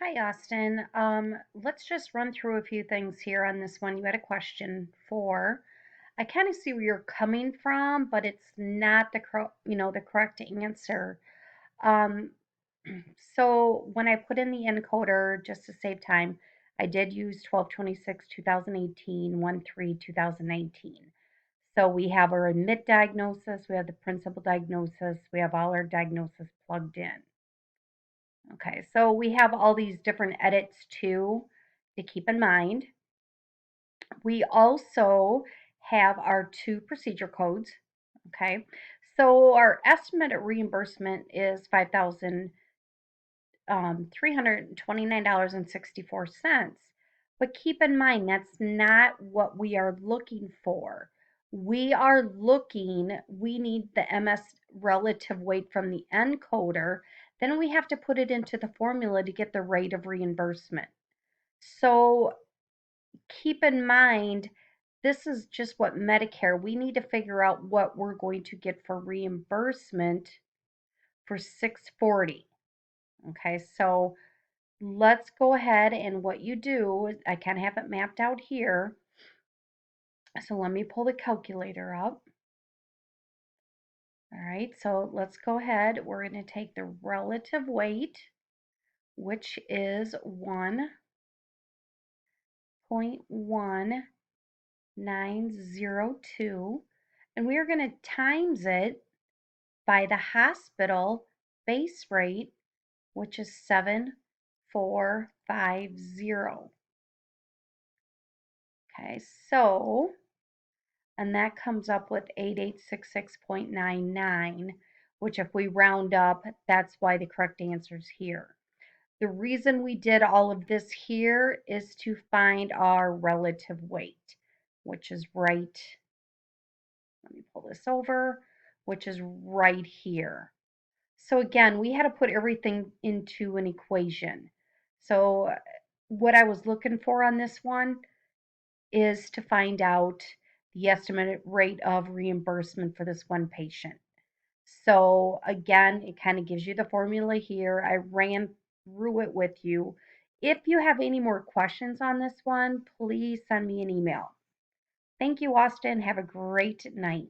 Hi, Austin. Let's just run through a few things here on this one. You had a question for. I kind of see where you're coming from, but it's not the correct answer. Um, so when I put in the encoder just to save time, I did use 1226 2018 13 2019. So we have our admit diagnosis, we have the principal diagnosis, we have all our diagnosis plugged in. Okay, so we have all these different edits too to keep in mind. We also have our two procedure codes. Okay, so our estimated reimbursement is $5,329.64. But keep in mind, that's not what we are looking for. We need the MS relative weight from the encoder. Then we have to put it into the formula to get the rate of reimbursement. So keep in mind, this is just what Medicare, we need to figure out what we're going to get for reimbursement for 640. Okay, so let's go ahead and what you do, I kind of have it mapped out here. So let me pull the calculator up. All right, so let's go ahead. We're going to take the relative weight, which is 1.1902, and we are going to times it by the hospital base rate, which is 7450. Okay, so, and that comes up with 8866.99, which if we round up, that's why the correct answer is here. The reason we did all of this here is to find our relative weight, which is right, let me pull this over, which is right here. So again, we had to put everything into an equation. So what I was looking for on this one is to find out the estimated rate of reimbursement for this one patient. So again, it kind of gives you the formula here. I ran through it with you. If you have any more questions on this one, please send me an email. Thank you, Austin. Have a great night.